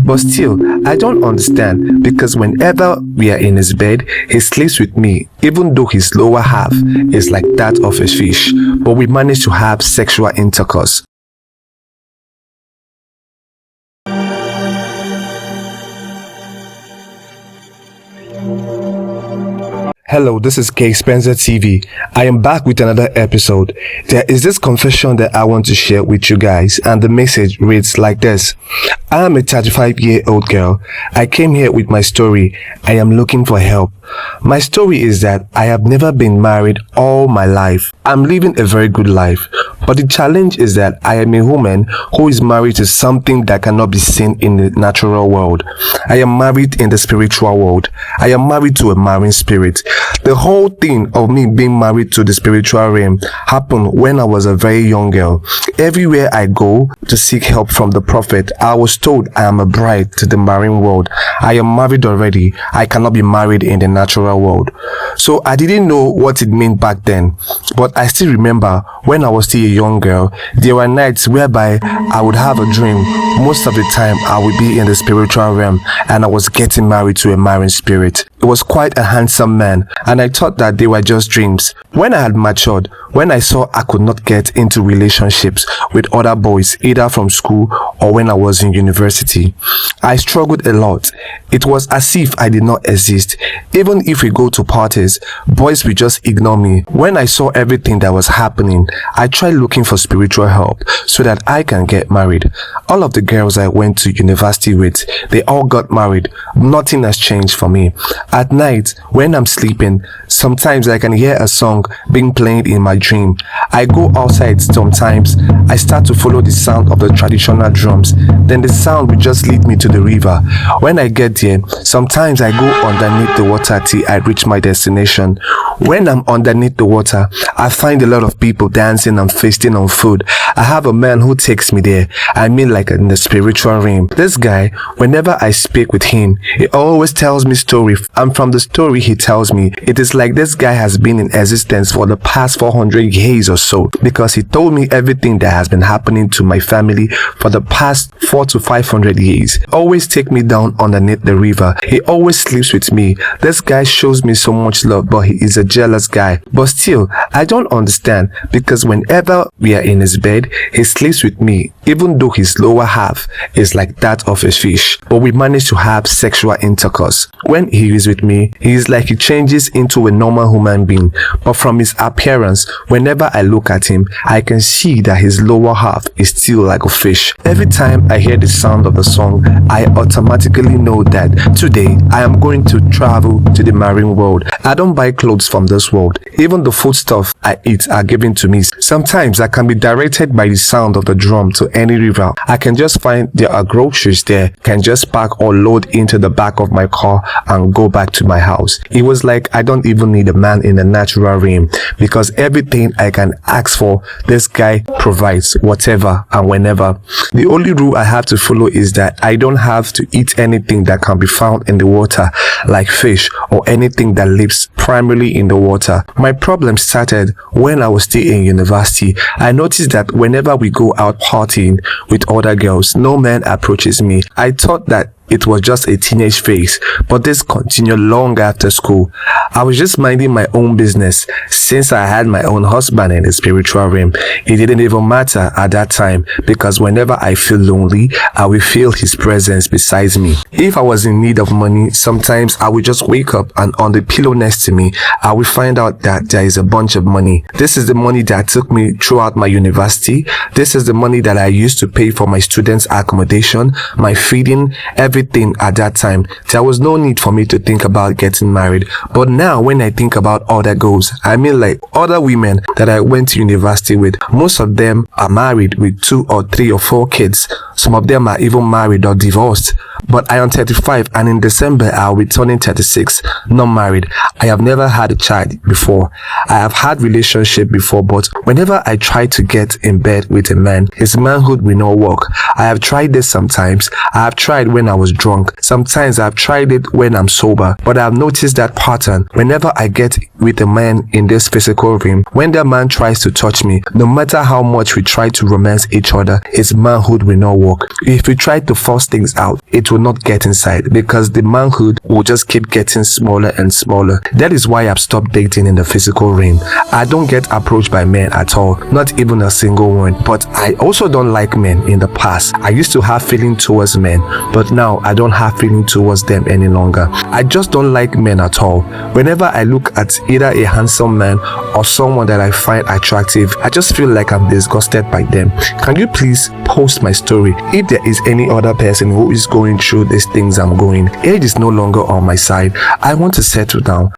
But still, I don't understand because whenever we are in his bed, he sleeps with me, even though his lower half is like that of a fish, but we manage to have sexual intercourse. Hello, this is K Spencer TV. I am back with another episode. There is this confession that I want to share with you guys, and the message reads like this. I am a 35-year-old girl. I came here with my story. I am looking for help. My story is that I have never been married all my life. I'm living a very good life, but the challenge is that I am a woman who is married to something that cannot be seen in the natural world. I am married in the spiritual world. I am married to a marine spirit. The whole thing of me being married to the spiritual realm happened when I was a very young girl. Everywhere I go to seek help from the prophet, I was told I am a bride to the marine world. I am married already. I cannot be married in the natural world. So I didn't know what it meant back then, but I still remember when I was still a young girl, there were nights whereby I would have a dream. Most of the time I would be in the spiritual realm and I was getting married to a marine spirit. It was quite a handsome man, and I thought that they were just dreams. When I had matured, when I saw I could not get into relationships with other boys, either from school or when I was in university, I struggled a lot. It was as if I did not exist. Even if we go to parties, boys will just ignore me. When I saw everything that was happening, I tried looking for spiritual help so that I can get married. All of the girls I went to university with, they all got married. Nothing has changed for me. At night, when I'm sleeping, sometimes I can hear a song being played in my dream. I go outside sometimes. I start to follow the sound of the traditional drums. Then the sound will just lead me to the river. When I get there, sometimes I go underneath the water till I reach my destination. When I'm underneath the water, I find a lot of people dancing and feasting on food. I have a man who takes me there. I mean, like in the spiritual realm. This guy, whenever I speak with him, he always tells me story, and from the story he tells me, it is like this guy has been in existence for the past 400 years or so, because he told me everything that has been happening to my family for the past 400 to 500 years. Always take me down underneath the river. He always sleeps with me. This guy shows me so much love, but he is a jealous guy. But still, I don't understand, because whenever we are in his bed, he sleeps with me, even though his lower half is like that of a fish, but we manage to have sexual intercourse. When he is with me, he is like he changes into a normal human being, but from his appearance, whenever I look at him, I can see that his lower half is still like a fish. Every time I hear the sound of the song, I automatically know that today I am going to travel to the marine world. I don't buy clothes from this world. Even the foodstuff I eat are given to me. Sometimes I can be directed by the sound of the drum to any river. I can just find there are groceries there, can just park or load into the back of my car and go back to my house. It was like I don't even need a man in the natural realm, because everything I can ask for, this guy provides whatever and whenever. The only rule I have to follow is that I don't have to eat anything that can be found in the water, like fish or anything that lives primarily in the water. My problem started when I was still in university. I noticed that whenever we go out partying with other girls, no man approaches me. I thought that it was just a teenage phase, but this continued long after school. I was just minding my own business. Since I had my own husband in the spiritual realm, it didn't even matter at that time, because whenever I feel lonely, I will feel his presence beside me. If I was in need of money, sometimes I would just wake up and on the pillow next to me, I will find out that there is a bunch of money. This is the money that took me throughout my university. This is the money that I used to pay for my students' accommodation, my feeding, everything at that time. There was no need for me to think about getting married. But now when I think about other girls, I mean like other women that I went to university with, most of them are married with 2 or 3 or 4 kids. Some of them are even married or divorced. But I am 35 and in December I'll be turning 36, not married. I have never had a child before. I have had relationship before, but whenever I try to get in bed with a man, his manhood will not work. I have tried this sometimes. I have tried when I was drunk. Sometimes I've tried it when I'm sober. But I've noticed that pattern. Whenever I get with a man in this physical realm, when that man tries to touch me, no matter how much we try to romance each other, his manhood will not work. work. If you try to force things out, it will not get inside because the manhood will just keep getting smaller and smaller. That is why I've stopped dating in the physical realm. I don't get approached by men at all, not even a single one. But I also don't like men in the past. I used to have feeling towards men, but now I don't have feeling towards them any longer. I just don't like men at all. Whenever I look at either a handsome man or someone that I find attractive, I just feel like I'm disgusted by them. Can you please post my story if there is any other person who is going through these things I'm going? Age is no longer on my side. I want to settle down.